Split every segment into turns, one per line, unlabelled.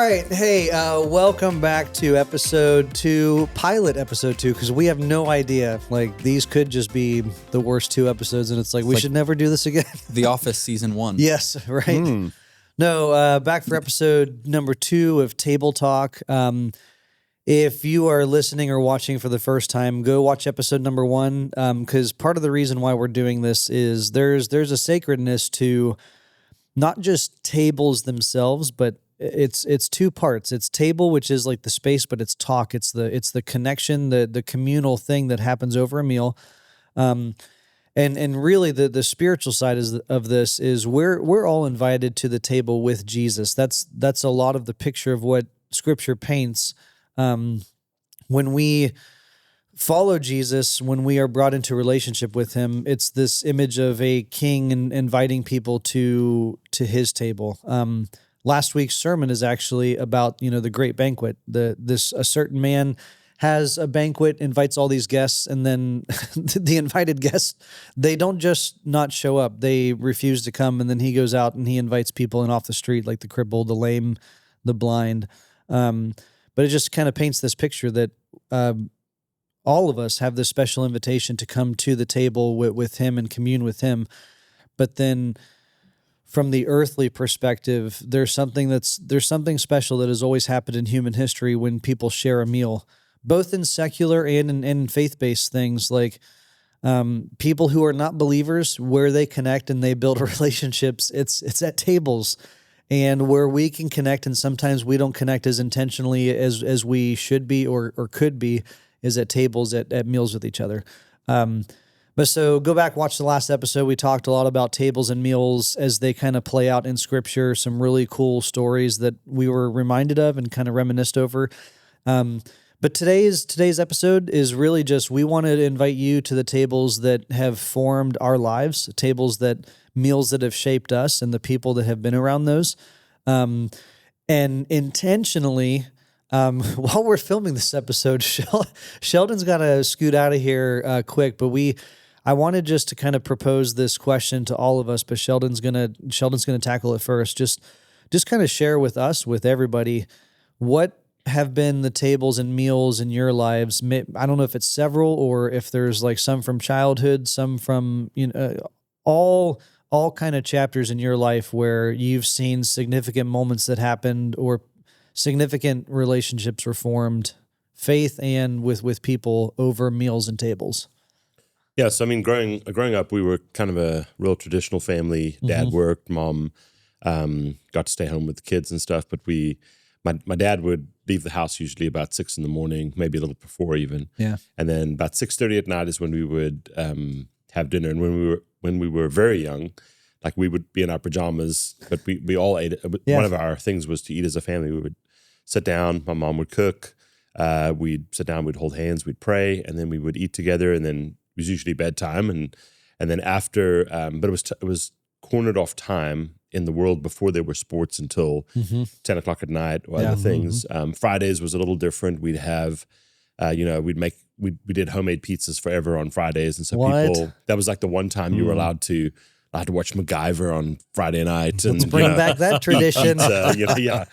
right. Hey, welcome back to episode 2, pilot episode 2, because we have no idea. Like, these could just be the worst 2 episodes, and it's like, we should never do this again.
The Office season 1.
Yes, right. No, back for episode number 2 of Table Talk. If you are listening or watching for the first time, go watch episode number 1, because part of the reason why we're doing this is there's a sacredness to not just tables themselves, but it's 2 parts. It's table, which is like the space, but it's talk. It's the connection, the communal thing that happens over a meal. And really the spiritual side of this is we're all invited to the table with Jesus. That's a lot of the picture of what Scripture paints. When we follow Jesus, when we are brought into relationship with him, it's this image of a king and inviting people to his table. Last week's sermon is actually about, the great banquet. A certain man has a banquet, invites all these guests, and then the invited guests, they don't just not show up. They refuse to come, and then he goes out and he invites people in off the street, like the crippled, the lame, the blind. But it just kind of paints this picture that all of us have this special invitation to come to the table with him and commune with him. But then from the earthly perspective, there's something special that has always happened in human history when people share a meal, both in secular and in faith-based things, like people who are not believers, where they connect and they build relationships. It's at tables, and where we can connect, and sometimes we don't connect as intentionally as we should be or could be, is at tables at meals with each other. But so go back, watch the last episode. We talked a lot about tables and meals as they kind of play out in Scripture, some really cool stories that we were reminded of and kind of reminisced over. But today's episode is really just, we want to invite you to the tables that have formed our lives, meals that have shaped us and the people that have been around those. And intentionally, while we're filming this episode, Sheldon's got to scoot out of here quick, but I wanted just to kind of propose this question to all of us, but Sheldon's gonna tackle it first. Just kind of share with us, with everybody, what have been the tables and meals in your lives. I don't know if it's several or if there's like some from childhood, some from all kind of chapters in your life where you've seen significant moments that happened or significant relationships were formed, faith and with people over meals and tables.
Yeah, so I mean, growing up, we were kind of a real traditional family. Dad worked, mom got to stay home with the kids and stuff. But my dad would leave the house usually about 6 a.m, maybe a little before even. Yeah, and then about 6:30 at night is when we would have dinner. And when we were very young, like we would be in our pajamas, but we all ate. Yeah. One of our things was to eat as a family. We would sit down. My mom would cook. We'd sit down. We'd hold hands. We'd pray, and then we would eat together. And then it was usually bedtime, and then after. But it was cornered off time in the world before there were sports until 10 o'clock at night or other things. Fridays was a little different. We'd have, we did homemade pizzas forever on Fridays, and so people, that was like the one time you were allowed to watch MacGyver on Friday night.
Let's bring back that tradition.
Yeah.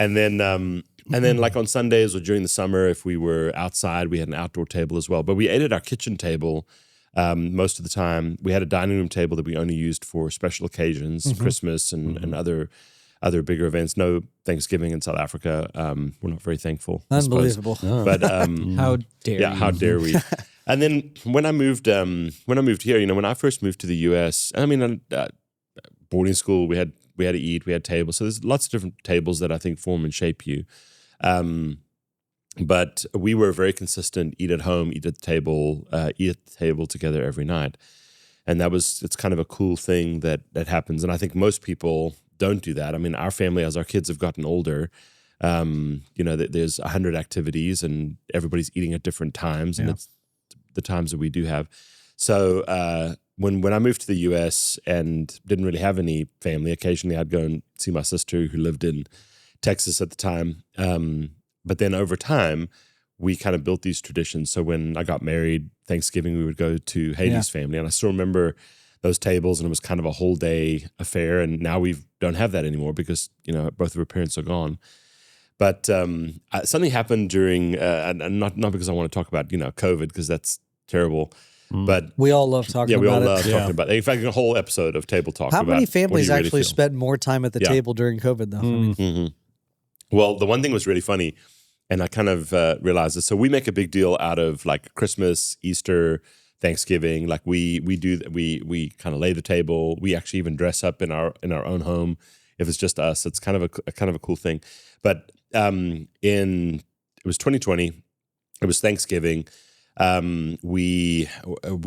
And then like on Sundays or during the summer, if we were outside, we had an outdoor table as well. But we ate at our kitchen table most of the time. We had a dining room table that we only used for special occasions, Christmas and other bigger events. No Thanksgiving in South Africa. We're not very thankful.
Unbelievable.
But
how dare you?
How dare we? And then when I moved here, when I first moved to the U.S., I mean, boarding school, we had to eat, we had tables. So there's lots of different tables that I think form and shape you. But we were very consistent, eat at home, eat at the table together every night. And it's kind of a cool thing that happens. And I think most people don't do that. I mean, our family, as our kids have gotten older, there's 100 activities and everybody's eating at different times. And it's the times that we do have. So when I moved to the U.S. and didn't really have any family, occasionally I'd go and see my sister who lived in Texas at the time. But then over time, we kind of built these traditions. So when I got married, Thanksgiving, we would go to Haley's family. And I still remember those tables, and it was kind of a whole day affair. And now we don't have that anymore because, both of her parents are gone. But something happened during, and not because I want to talk about COVID, because that's terrible. But
we all love talking about it.
we all love talking about it. In fact, a whole episode of Table Talk.
How many
about
families
what do you
actually
really feel.
spent more time at the table during COVID, though? I mean,
Well, the one thing was really funny, and I kind of realized this. So we make a big deal out of like Christmas, Easter, Thanksgiving. Like we kind of lay the table. We actually even dress up in our own home if it's just us. It's kind of a cool thing. But it was 2020. It was Thanksgiving. We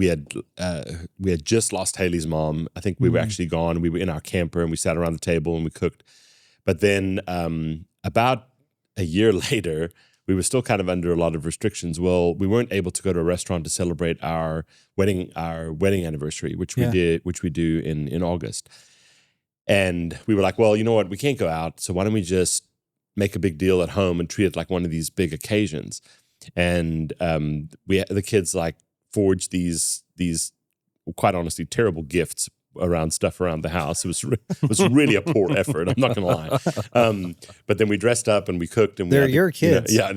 had just lost Haley's mom. I think we were actually gone. We were in our camper and we sat around the table and we cooked. But then about a year later, we were still kind of under a lot of restrictions. Well, we weren't able to go to a restaurant to celebrate our wedding anniversary, which we do in August. And we were like, well, you know what? We can't go out. So why don't we just make a big deal at home and treat it like one of these big occasions? And the kids like forged these quite honestly terrible gifts around the house. It was really a poor effort. I'm not gonna lie. But then we dressed up and we cooked and
they're your kids.
Yeah.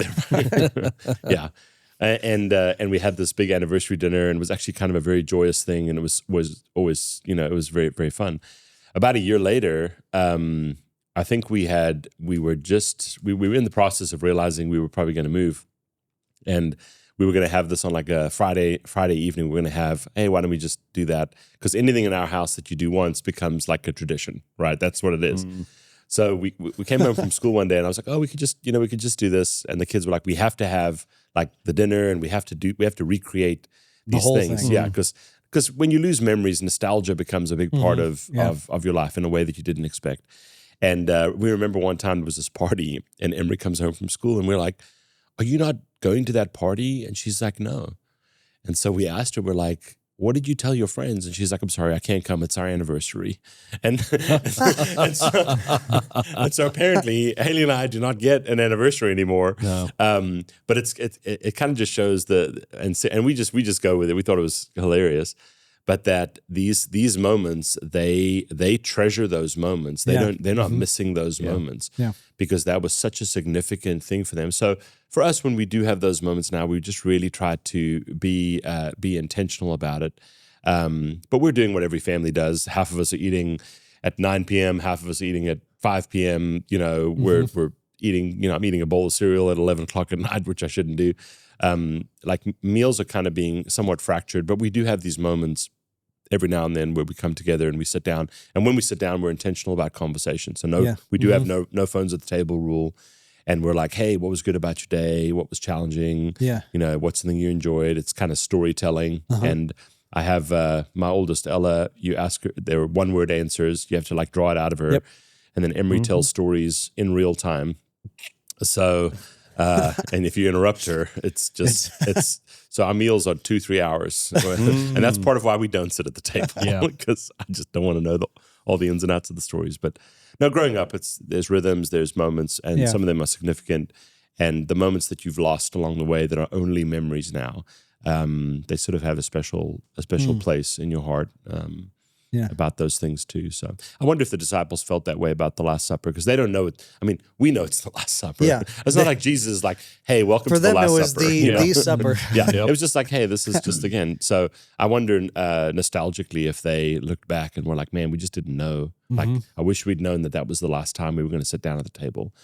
And we had this big anniversary dinner, and it was actually kind of a very joyous thing, and it was always it was very, very fun. About a year later, I think we were in the process of realizing we were probably going to move. And we were going to have this on like a Friday evening. We're going to have, hey, why don't we just do that? Because anything in our house that you do once becomes like a tradition, right? That's what it is. So we came home from school one day, and I was like, oh, we could just do this. And the kids were like, we have to have like the dinner, and we have to recreate these
whole
things.
thing.
Yeah, because when you lose memories, nostalgia becomes a big part of your life in a way that you didn't expect. And we remember one time there was this party, and Emery comes home from school, and we're like, are you not going to that party? And she's like, no. And so we asked her, we're like, what did you tell your friends? And she's like, I'm sorry, I can't come. It's our anniversary. And so apparently Haley and I do not get an anniversary anymore.
No.
But it kind of just shows and we just go with it. We thought it was hilarious. But that these moments, they treasure those moments. They're not missing those moments because that was such a significant thing for them. So for us, when we do have those moments now, we just really try to be intentional about it. But we're doing what every family does. Half of us are eating at 9 p.m. Half of us are eating at 5 p.m. We're eating. I'm eating a bowl of cereal at 11 o'clock at night, which I shouldn't do. Like meals are kind of being somewhat fractured, but we do have these moments every now and then where we come together and we sit down. And when we sit down, we're intentional about conversation. So we do have no phones at the table rule. And we're like, hey, what was good about your day? What was challenging?
Yeah.
What's something you enjoyed? It's kind of storytelling. And I have my oldest, Ella, you ask her, they're one-word answers. You have to like draw it out of her.
Yep.
And then Emery tells stories in real time. So, and if you interrupt her, it's so our meals are 2-3 hours. And that's part of why we don't sit at the table because I just don't want to know all the ins and outs of the stories. But no, growing up, there's rhythms, there's moments, and some of them are significant. And the moments that you've lost along the way that are only memories now, they sort of have a special place in your heart. About those things too. So I wonder if the disciples felt that way about the Last Supper because they don't know it. I mean, we know it's the Last Supper.
Yeah.
It's not like Jesus is like, hey, welcome to the Last Supper.
For them, it was the supper.
It was just like, hey, this is just again. So I wonder nostalgically if they looked back and were like, man, we just didn't know. Like, I wish we'd known that was the last time we were going to sit down at the table.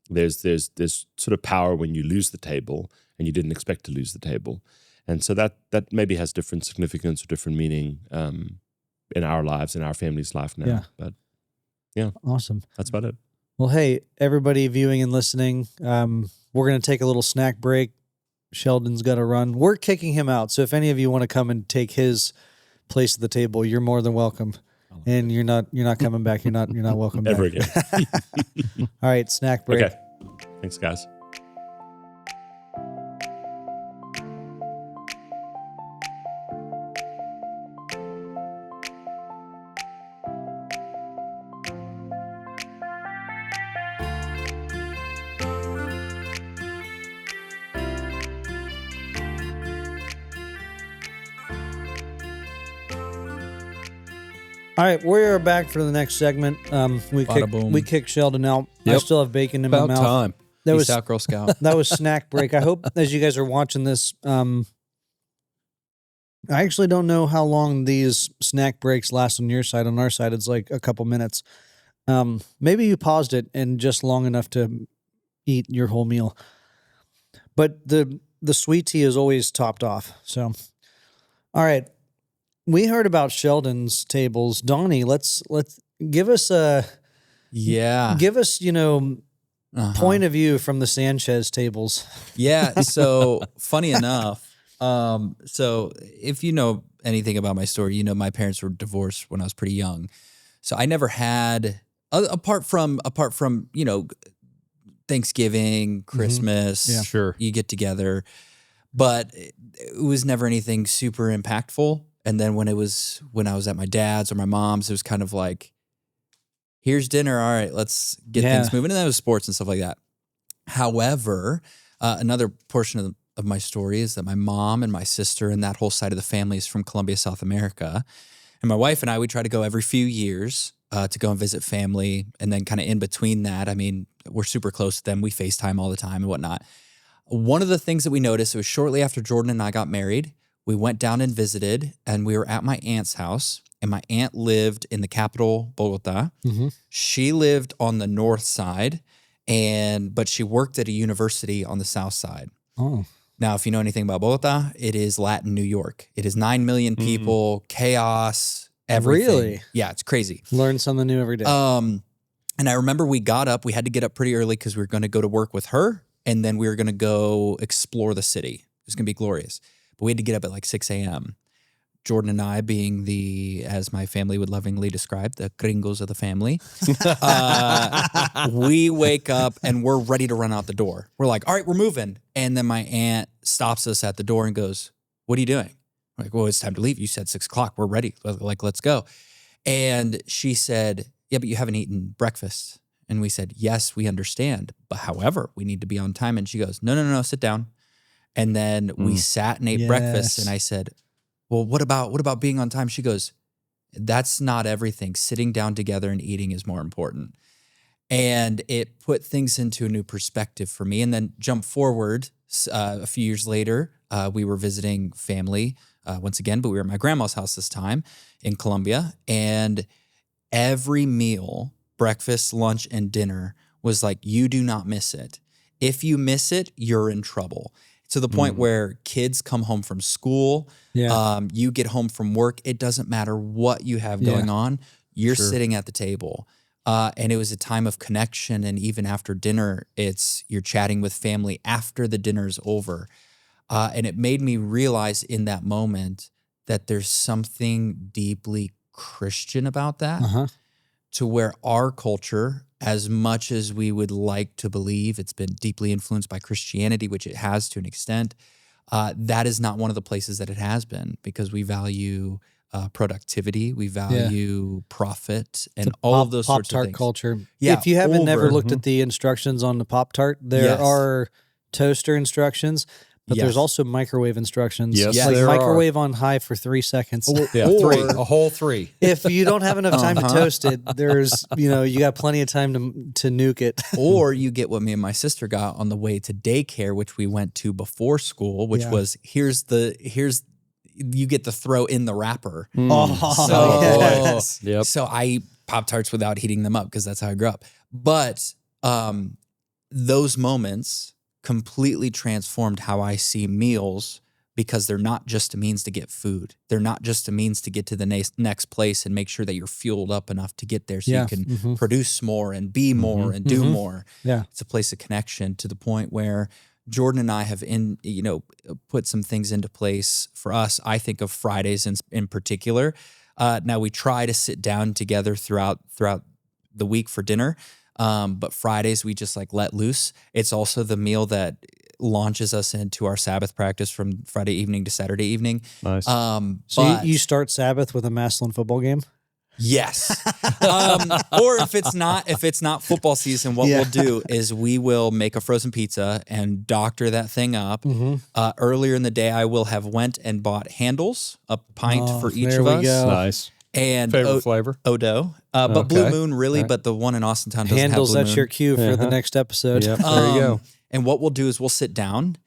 There's sort of power when you lose the table and you didn't expect to lose the table. And so that maybe has different significance or different meaning in our lives, in our family's life now.
Yeah.
But
Awesome.
That's about it.
Well, hey, everybody viewing and listening, we're going to take a little snack break. Sheldon's got to run. We're kicking him out. So if any of you want to come and take his place at the table, you're more than welcome. And you're not coming back. You're not welcome
ever
back.
again.
All right, snack break.
Okay. Thanks, guys.
All right, we're back for the next segment.
Bada boom.
We kicked Sheldon out. I
Yep.
still have bacon in
About
my mouth.
time.
That
Peace
was
out, Girl Scout.
that was snack break. I hope as you guys are watching this, I actually don't know how long these snack breaks last on your side. On our side, it's like a couple minutes. Maybe you paused it and just long enough to eat your whole meal. But the sweet tea is always topped off. So, all right. We heard about Sheldon's tables. Donnie, let's give us
Yeah.
point of view from the Sanchez tables.
Yeah. So funny enough, so if you know anything about my story, you know my parents were divorced when I was pretty young. So I never had apart from Thanksgiving, Christmas,
Yeah.
Sure.
you get together, but it was never anything super impactful. And then when I was at my dad's or my mom's, it was kind of like, here's dinner. All right, let's get things moving. And that was sports and stuff like that. However, another portion of my story is that my mom and my sister and that whole side of the family is from Colombia, South America. And my wife and I, we try to go every few years to go and visit family. And then kind of in between that, I mean, we're super close to them. We FaceTime all the time and whatnot. One of the things that we noticed, it was shortly after Jordan and I got married, we went down and visited, and we were at my aunt's house, and my aunt lived in the capital, Bogota.
Mm-hmm.
She lived on the north side, but she worked at a university on the south side.
Oh,
Now, if you know anything about Bogota, it is Latin New York. It is 9 million people, chaos, everything.
Really?
Yeah, it's crazy.
learn something new every day.
And I remember we had to get up pretty early because we were going to go to work with her, and then we were going to go explore the city. It was going to be glorious. But we had to get up at like 6 a.m. Jordan and I, being as my family would lovingly describe, the gringos of the family, we wake up and we're ready to run out the door. We're like, all right, we're moving. And then my aunt stops us at the door and goes, what are you doing? We're like, well, it's time to leave. You said 6 o'clock. We're ready. Like, let's go. And she said, yeah, but you haven't eaten breakfast. And we said, yes, we understand. But however, we need to be on time. And she goes, no, sit down. And then we sat and ate breakfast. And I said, well, what about being on time? She goes, that's not everything. Sitting down together and eating is more important. And it put things into a new perspective for me. And then jump forward a few years later, we were visiting family once again, but we were at my grandma's house this time in Colombia. And every meal, breakfast, lunch, and dinner was like, you do not miss it. If you miss it, you're in trouble. To the point where kids come home from school, you get home from work, it doesn't matter what you have going on, you're sitting at the table. And it was a time of connection. And even after dinner, you're chatting with family after the dinner's over. And it made me realize in that moment that there's something deeply Christian about that, to where our culture, as much as we would like to believe it's been deeply influenced by Christianity, which it has to an extent, that is not one of the places that it has been, because we value productivity, we value profit, and all of those sorts of
Pop-Tart
things.
culture.
Yeah,
If you haven't never looked at the instructions on the Pop-Tart, there are toaster instructions, but there's also microwave instructions.
Yes,
like
there
microwave on high for 3 seconds.
Yeah, a whole three.
If you don't have enough time to toast it, there's, you got plenty of time to nuke it.
Or you get what me and my sister got on the way to daycare, which we went to before school, which was you get to throw in the wrapper. So I Pop-Tarts without heating them up, because that's how I grew up. But those moments completely transformed how I see meals, because they're not just a means to get food. They're not just a means to get to the next place and make sure that you're fueled up enough to get there so you can produce more and be more and do more.
Yeah.
It's a place of connection, to the point where Jordan and I have put some things into place for us. I think of Fridays in particular. Now we try to sit down together throughout the week for dinner. But Fridays we just let loose. It's also the meal that launches us into our Sabbath practice from Friday evening to Saturday evening.
Nice.
So you start Sabbath with a Maslin football game?
Yes. Or if it's not football season, what we'll do is we will make a frozen pizza and doctor that thing up. Earlier in the day, I will have went and bought handles, a pint for each of us.
Go.
Nice.
And
Favorite flavor?
Odo. But Blue
Okay.
Moon really,
Right.
but the one in Austintown doesn't
Handles,
have Blue
that's
Moon.
your cue for the
Uh-huh.
next episode.
Yep, there you go.
And what we'll do is we'll sit down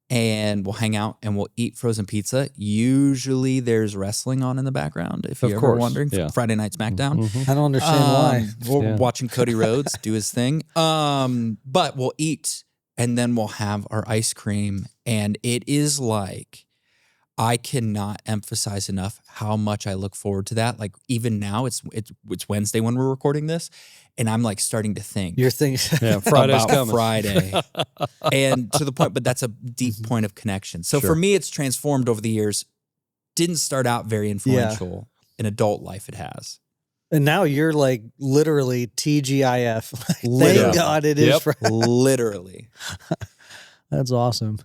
and we'll hang out and we'll eat frozen pizza. Usually there's wrestling on in the background, if you're
Of
ever
course,
wondering.
yeah.
Friday Night SmackDown.
I don't understand why.
We're watching Cody Rhodes do his thing. But we'll eat and then we'll have our ice cream. And it is like, I cannot emphasize enough how much I look forward to that. Like even now, it's Wednesday when we're recording this, and I'm like starting to think
Your thing.
Yeah, Friday's
about
coming.
Friday, and to the point. But that's a deep point of connection. So for me, it's transformed over the years. Didn't start out very influential in adult life. It has.
And now you're like literally TGIF. Thank
Literally.
God it is.
Yep.
Literally.
That's awesome.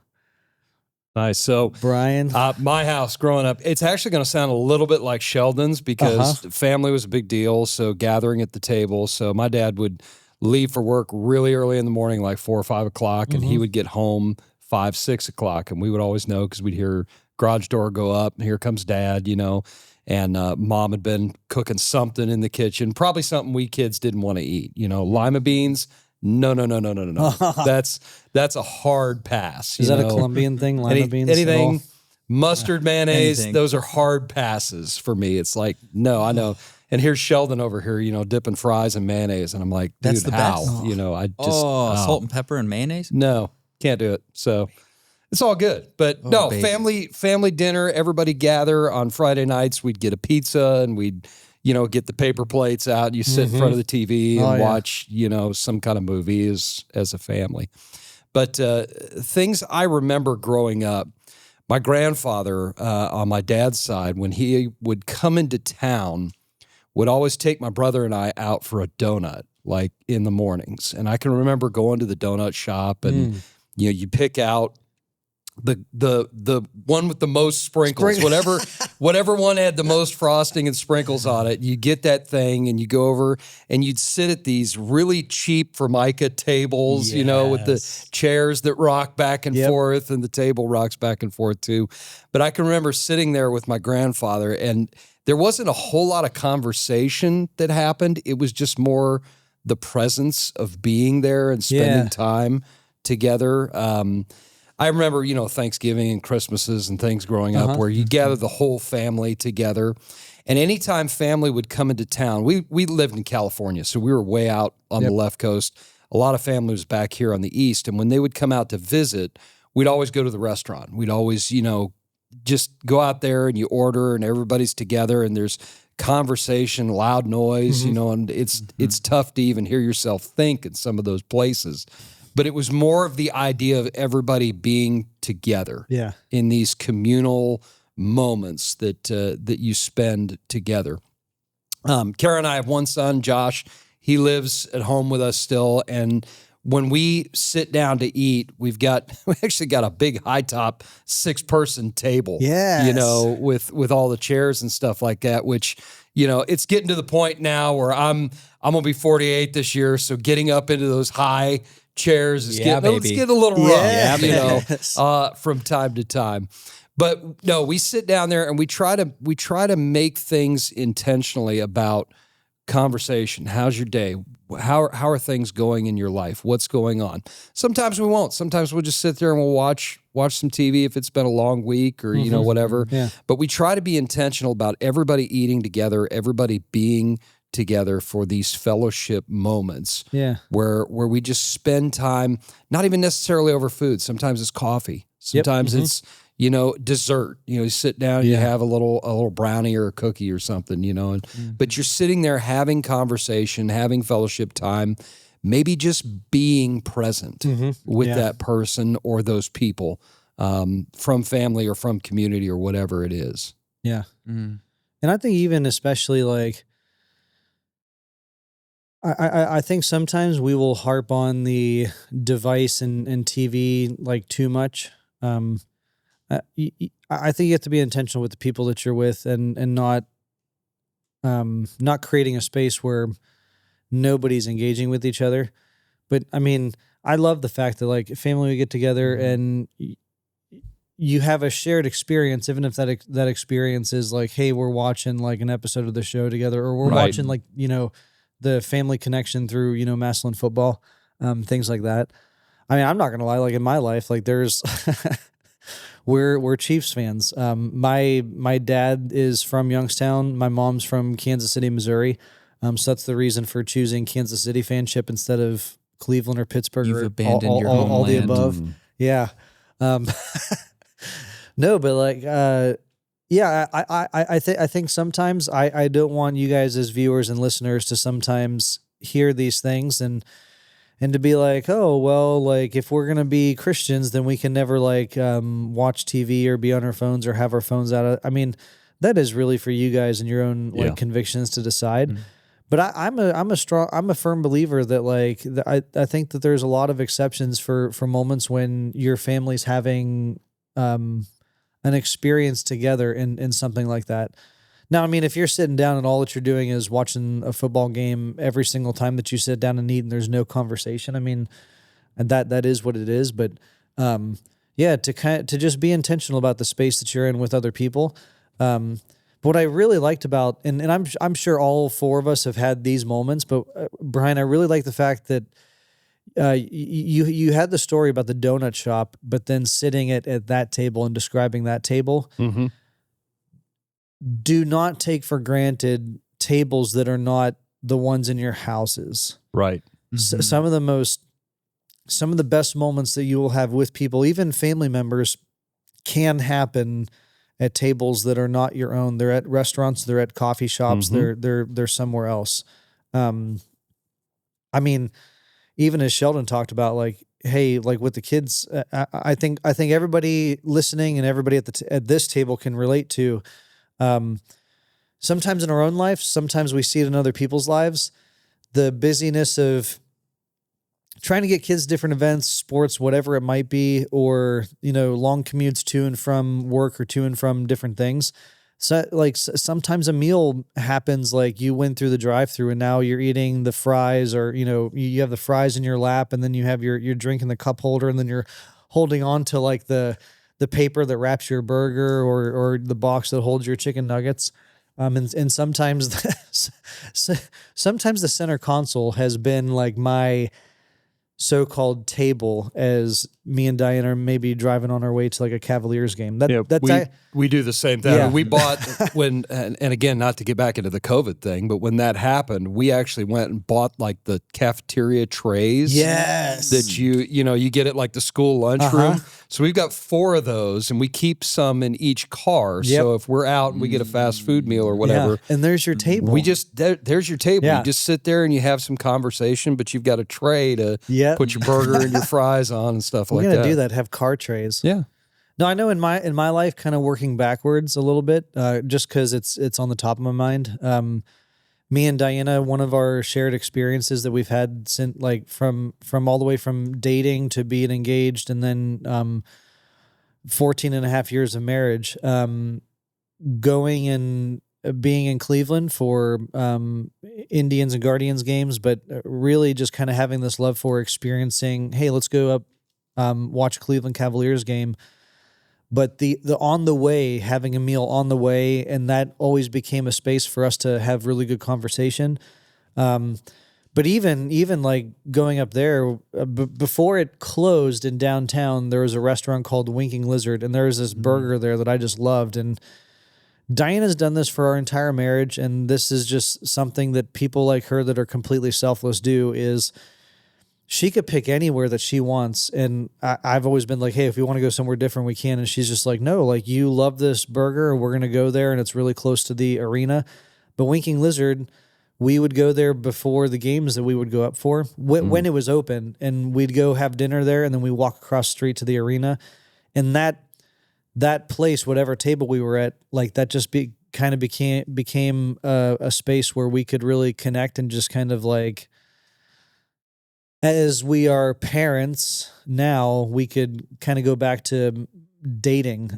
Nice. So
Brian.
my house growing up, it's actually going to sound a little bit like Sheldon's because family was a big deal. So gathering at the table. So my dad would leave for work really early in the morning, like 4 or 5 o'clock, and he would get home 5, 6 o'clock. And we would always know because we'd hear garage door go up and here comes dad, you know, and mom had been cooking something in the kitchen, probably something we kids didn't want to eat, you know, lima beans. No. That's a hard pass.
Is
you
that a
know?
Colombian thing? Lima beans? at
Anything,
all?
mustard, mayonnaise,
Anything.
those are hard passes for me. It's like, no, I know. And here's Sheldon over here, you know, dipping fries in mayonnaise. And I'm like, dude,
That's the
how?
best.
You know, I just,
Salt and pepper and mayonnaise.
no, can't do it. So it's all good. But no,
baby.
family dinner, everybody gather on Friday nights. We'd get a pizza and we'd, you know, get the paper plates out and you sit in front of the TV and watch, you know, some kind of movie as a family. But things I remember growing up, my grandfather on my dad's side, when he would come into town, would always take my brother and I out for a donut, like in the mornings. And I can remember going to the donut shop and, you know, you pick out the one with the most sprinkles, whatever one had the most frosting and sprinkles on it, you get that thing and you go over and you'd sit at these really cheap Formica tables, you know, with the chairs that rock back and forth and the table rocks back and forth too. But I can remember sitting there with my grandfather and there wasn't a whole lot of conversation that happened. It was just more the presence of being there and spending time together. I remember, you know, Thanksgiving and Christmases and things growing up where you gather the whole family together. And anytime family would come into town, we lived in California, so we were way out on the left coast. A lot of family was back here on the east. And when they would come out to visit, we'd always go to the restaurant. We'd always, you know, just go out there and you order and everybody's together and there's conversation, loud noise, you know, and it's tough to even hear yourself think in some of those places. But it was more of the idea of everybody being together in these communal moments that you spend together. Kara and I have one son, Josh. He lives at home with us still. And when we sit down to eat, we actually got a big high top 6-person table, you know, with all the chairs and stuff like that, which, you know, it's getting to the point now where I'm going to be 48 this year. So getting up into those high chairs is getting a little rough, you know, from time to time. But no, we sit down there and we try to make things intentionally about conversation. How's your day? How are things going in your life? What's going on? Sometimes we won't. Sometimes we'll just sit there and we'll watch some TV if it's been a long week or, you know, whatever. Yeah. But we try to be intentional about everybody eating together, everybody being together for these fellowship moments where we just spend time, not even necessarily over food. Sometimes it's coffee. Sometimes it's, you know, dessert. You know, you sit down and you have a little brownie or a cookie or something, you know, but you're sitting there having conversation, having fellowship time, maybe just being present with that person or those people from family or from community or whatever it is.
Yeah. And I think even especially like, I think sometimes we will harp on the device and TV like too much. I think you have to be intentional with the people that you're with and not creating a space where nobody's engaging with each other. But I mean, I love the fact that like family would get together and you have a shared experience, even if that experience is like, hey, we're watching like an episode of the show together, or we're watching like, the family connection through, Massillon football, things like that. I mean, I'm not gonna lie, like in my life, like there's we're Chiefs fans. My dad is from Youngstown. My mom's from Kansas City, Missouri. So that's the reason for choosing Kansas City fanship instead of Cleveland or Pittsburgh.
You've
or
abandoned your
all the
homeland.
above. Yeah. No, but like, yeah, I think sometimes I don't want you guys as viewers and listeners to sometimes hear these things and to be like, oh, well, like if we're going to be Christians, then we can never like watch TV or be on our phones or have our phones out. I mean, that is really for you guys and your own like convictions to decide. Mm-hmm. But I'm a firm believer that like I think that there's a lot of exceptions for moments when your family's having an experience together in something like that. Now, I mean, if you're sitting down and all that you're doing is watching a football game every single time that you sit down and eat and there's no conversation, I mean, and that is what it is. But yeah, to just be intentional about the space that you're in with other people. But what I really liked about, and I'm sure all four of us have had these moments, but Brian, I really like the fact that you had the story about the donut shop, but then sitting at that table and describing that table. Mm-hmm. Do not take for granted tables that are not the ones in your houses.
Right.
Mm-hmm. Some of the best moments that you will have with people, even family members, can happen at tables that are not your own. They're at restaurants, they're at coffee shops, mm-hmm. they're somewhere else. I mean, even as Sheldon talked about, like, hey, like with the kids, I think everybody listening and everybody at this table can relate to. Sometimes in our own life, sometimes we see it in other people's lives, the busyness of trying to get kids different events, sports, whatever it might be, or, long commutes to and from work or to and from different things. So like sometimes a meal happens, like you went through the drive-thru and now you're eating the fries, or, you have the fries in your lap and then you have your drink in the cup holder and then you're holding on to like the paper that wraps your burger or the box that holds your chicken nuggets. And sometimes the center console has been like my so-called table as me and Diane are maybe driving on our way to like a Cavaliers game.
We do the same thing. Yeah. We bought and again, not to get back into the COVID thing, but when that happened, we actually went and bought like the cafeteria trays.
Yes.
That you get at like the school lunchroom. Uh-huh. So we've got 4 of those and we keep some in each car. Yep. So if we're out and we get a fast food meal or whatever.
Yeah. And there's your table.
There's your table. Yeah. You just sit there and you have some conversation, but you've got a tray to put your burger and your fries on and stuff like that.
We're going to do that, have car trays.
Yeah.
No, I know in my life, kind of working backwards a little bit, just because it's on the top of my mind. Me and Diana, one of our shared experiences that we've had since, like from all the way from dating to being engaged, and then 14 and a half years of marriage, going and being in Cleveland for Indians and Guardians games, but really just kind of having this love for experiencing, hey, let's go up, watch a Cleveland Cavaliers game. But the on the way, having a meal on the way, and that always became a space for us to have really good conversation. But even like going up there, before it closed in downtown, there was a restaurant called Winking Lizard, and there was this burger there that I just loved. And Diana's done this for our entire marriage, and this is just something that people like her that are completely selfless do, is she could pick anywhere that she wants. And I've always been like, hey, if we want to go somewhere different, we can. And she's just like, no, like, you love this burger, we're going to go there, and it's really close to the arena. But Winking Lizard, we would go there before the games that we would go up for when it was open, and we'd go have dinner there, and then we walk across the street to the arena. And that place, whatever table we were at, like that just became a space where we could really connect and just kind of like, as we are parents now, we could kind of go back to dating.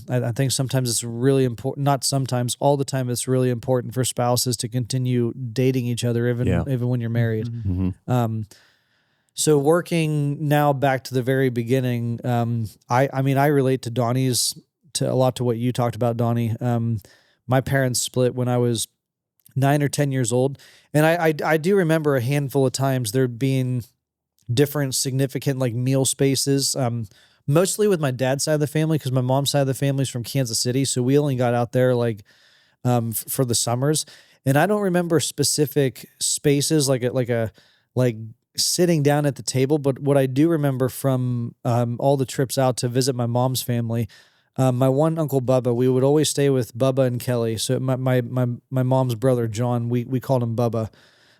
I think sometimes it's really important, not sometimes, all the time, it's really important for spouses to continue dating each other, even when you're married. Mm-hmm. So working now back to the very beginning, I mean, I relate to Donnie's to a lot to what you talked about, Donnie. My parents split when I was 9 or 10 years old. And I do remember a handful of times there being different significant like meal spaces, mostly with my dad's side of the family, because my mom's side of the family is from Kansas City. So we only got out there like for the summers. And I don't remember specific spaces like sitting down at the table. But what I do remember from all the trips out to visit my mom's family, my one Uncle Bubba, we would always stay with Bubba and Kelly. So my mom's brother, John, we called him Bubba.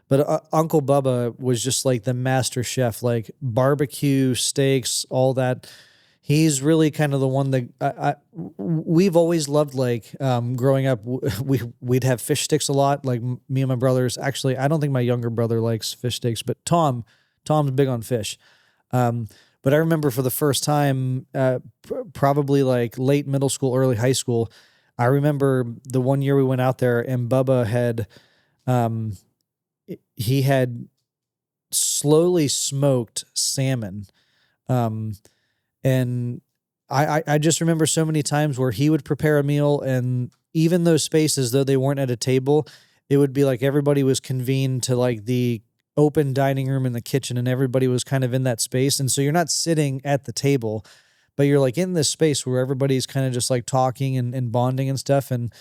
But Uncle Bubba was just like the master chef, like barbecue, steaks, all that. He's really kind of the one that we've always loved. Like growing up, we'd have fish sticks a lot. Like me and my brothers. Actually, I don't think my younger brother likes fish sticks, but Tom's big on fish. But I remember for the first time, probably like late middle school, early high school, I remember the one year we went out there and Bubba had, he had slowly smoked salmon. And I just remember so many times where he would prepare a meal, and even those spaces, though they weren't at a table, it would be like everybody was convened to like the open dining room in the kitchen, and everybody was kind of in that space. And so you're not sitting at the table, but you're like in this space where everybody's kind of just like talking and bonding and stuff. And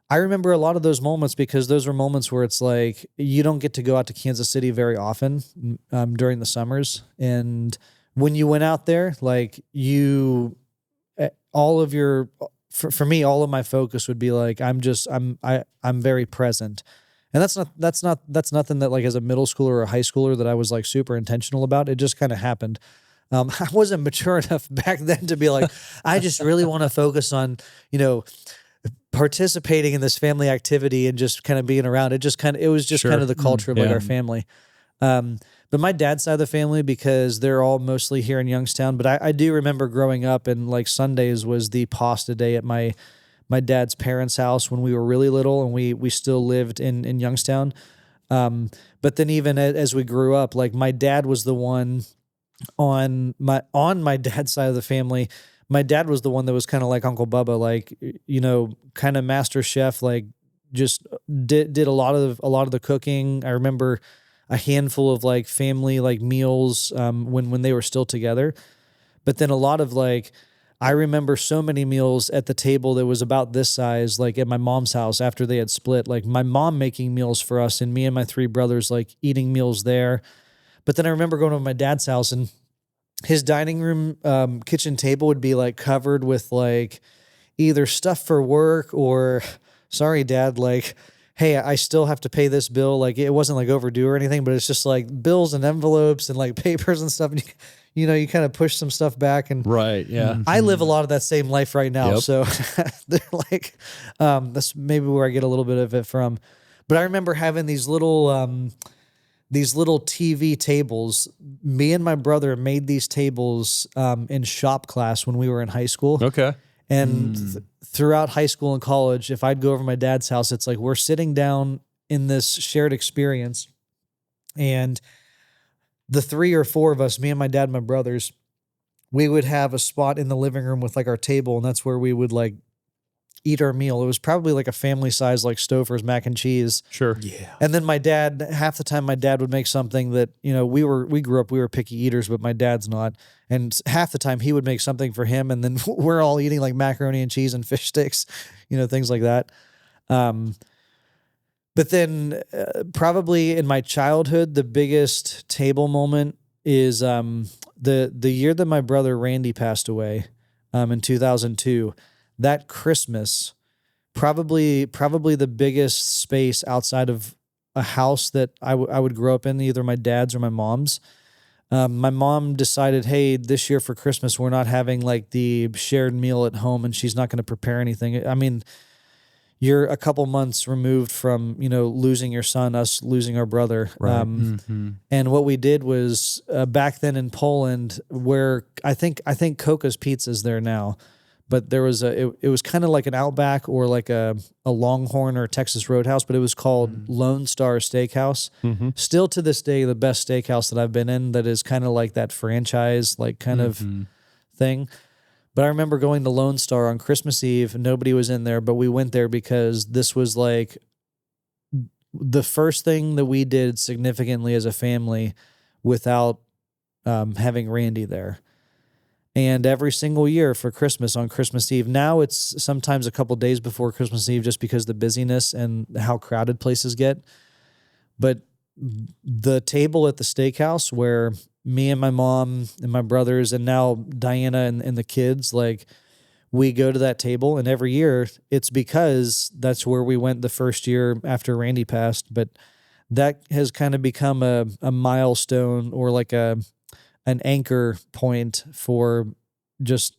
I remember a lot of those moments because those were moments where it's like you don't get to go out to Kansas City very often during the summers. And when you went out there, like all of your, for me, all of my focus would be like, I'm very present. And that's nothing that like as a middle schooler or a high schooler that I was like super intentional about. It just kind of happened. I wasn't mature enough back then to be like, I just really want to focus on, participating in this family activity and just kind of being around. It was just kind of the culture of like our family. But my dad's side of the family, because they're all mostly here in Youngstown, but I do remember growing up and like Sundays was the pasta day at my dad's parents' house when we were really little, and we still lived in Youngstown. But then even as we grew up, like my dad was the one on my dad's side of the family. My dad was the one that was kind of like Uncle Bubba, like, kind of master chef, like just did a lot of the cooking. I remember a handful of like family like meals when they were still together. But then a lot of like, I remember so many meals at the table that was about this size, like at my mom's house after they had split, like my mom making meals for us and me and my 3 brothers like eating meals there. But then I remember going to my dad's house and his dining room kitchen table would be like covered with like either stuff for work or, sorry, Dad, like, hey, I still have to pay this bill. Like it wasn't like overdue or anything, but it's just like bills and envelopes and like papers and stuff. And you kind of push some stuff back. And
right, yeah.
I live a lot of that same life right now.
Yep.
So they're like, that's maybe where I get a little bit of it from. But I remember having these little TV tables. Me and my brother made these tables in shop class when we were in high school.
Okay.
And throughout high school and college, if I'd go over to my dad's house, it's like we're sitting down in this shared experience. And the 3 or 4 of us, me and my dad and my brothers, we would have a spot in the living room with like our table, and that's where we would like eat our meal. It was probably like a family size, like Stouffer's mac and cheese.
Sure.
Yeah.
And then my dad, half the time my dad would make something that, we grew up, we were picky eaters, but my dad's not. And half the time he would make something for him. And then we're all eating like macaroni and cheese and fish sticks, things like that. But then probably in my childhood, the biggest table moment is the year that my brother Randy passed away in 2002. That Christmas, probably the biggest space outside of a house that I would grow up in, either my dad's or my mom's. My mom decided, hey, this year for Christmas, we're not having like the shared meal at home, and she's not going to prepare anything. I mean, you're a couple months removed from, losing your son, us losing our brother.
Right.
And what we did was back then in Poland, where I think Coca's Pizza is there now. but there was it was kind of like an Outback or like a Longhorn or Texas Roadhouse, but it was called Lone Star Steakhouse. Still to this day, the best steakhouse that I've been in that is kind of like that franchise, like kind of thing. But I remember going to Lone Star on Christmas Eve, and nobody was in there, but we went there because this was like the first thing that we did significantly as a family without having Randy there. And every single year for Christmas, on Christmas Eve, now it's sometimes a couple days before Christmas Eve just because of the busyness and how crowded places get. But the table at the steakhouse where me and my mom and my brothers and now Diana and the kids, like, we go to that table, and every year it's because that's where we went the first year after Randy passed. But that has kind of become a milestone or like an anchor point for just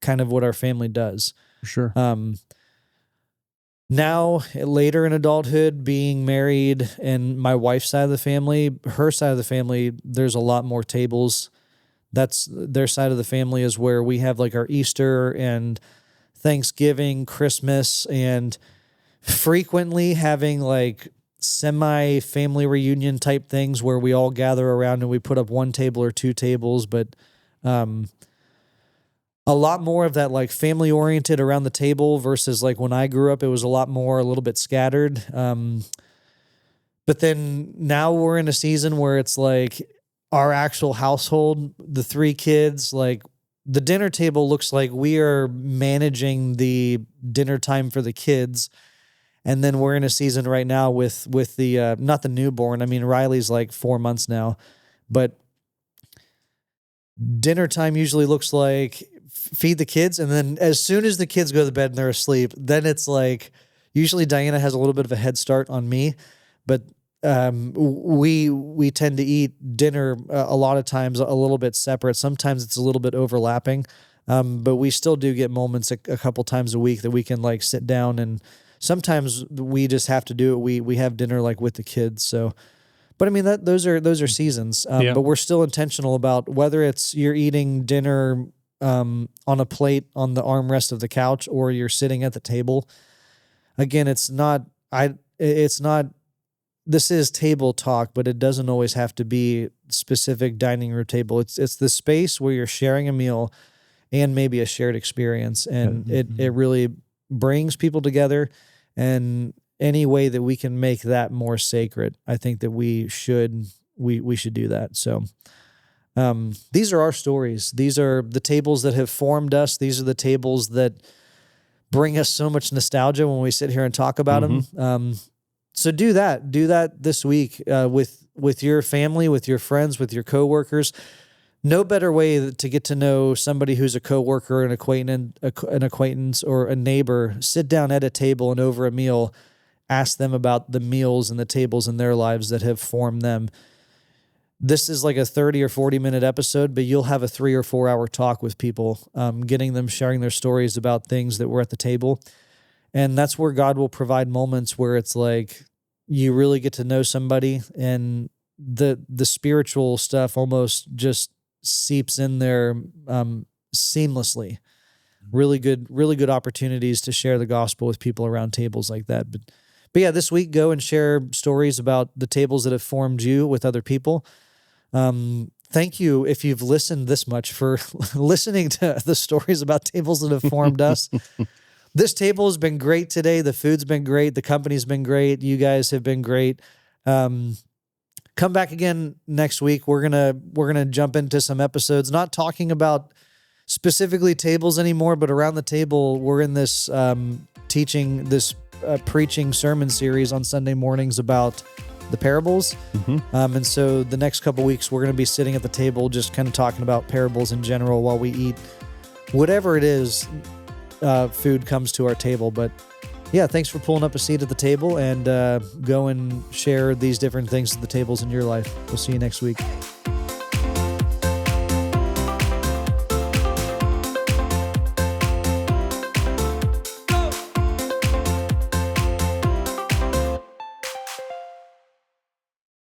kind of what our family does.
For sure.
Now, later in adulthood, being married and my wife's side of the family, her side of the family, there's a lot more tables. That's their side of the family is where we have like our Easter and Thanksgiving, Christmas, and frequently having like semi-family reunion type things where we all gather around and we put up one table or two tables, but a lot more of that like family oriented around the table versus like when I grew up, it was a lot more a little bit scattered. But then now we're in a season where it's like our actual household, the three kids, like the dinner table looks like we are managing the dinner time for the kids. And then we're in a season right now with the, not the newborn. I mean, Riley's like 4 months now, but dinner time usually looks like feed the kids. And then as soon as the kids go to bed and they're asleep, then it's like, usually Diana has a little bit of a head start on me, but we tend to eat dinner a lot of times a little bit separate. Sometimes it's a little bit overlapping, but we still do get moments a couple times a week that we can like sit down, and sometimes we just have to do it. We have dinner like with the kids. So, but I mean those are seasons. But we're still intentional about whether it's you're eating dinner on a plate on the armrest of the couch or you're sitting at the table. Again, it's not. This is table talk, but it doesn't always have to be specific dining room table. It's the space where you're sharing a meal and maybe a shared experience. And it really brings people together. And any way that we can make that more sacred, I think that we should do that. So these are our stories. These are the tables that have formed us. These are the tables that bring us so much nostalgia when we sit here and talk about them. So do that this week with your family, with your friends, with your coworkers. No better way to get to know somebody who's a coworker, an acquaintance, or a neighbor. Sit down at a table and over a meal, ask them about the meals and the tables in their lives that have formed them. This is like a 30 or 40-minute episode, but you'll have a 3 or 4 hour talk with people, getting them sharing their stories about things that were at the table. And that's where God will provide moments where it's like you really get to know somebody, and the spiritual stuff almost just seeps in there seamlessly. Really good opportunities to share the gospel with people around tables like that. But yeah, this week go and share stories about the tables that have formed you with other people. Thank you if you've listened this much for listening to the stories about tables that have formed us. This table has been great today. The food's been great. The company's been great. You guys have been great. Come back again next week. We're gonna jump into some episodes, not talking about specifically tables anymore, but around the table. We're in this preaching sermon series on Sunday mornings about the parables. And so the next couple weeks, we're going to be sitting at the table, just kind of talking about parables in general while we eat whatever it is. Food comes to our table. But yeah, thanks for pulling up a seat at the table, and go and share these different things at the tables in your life. We'll see you next week.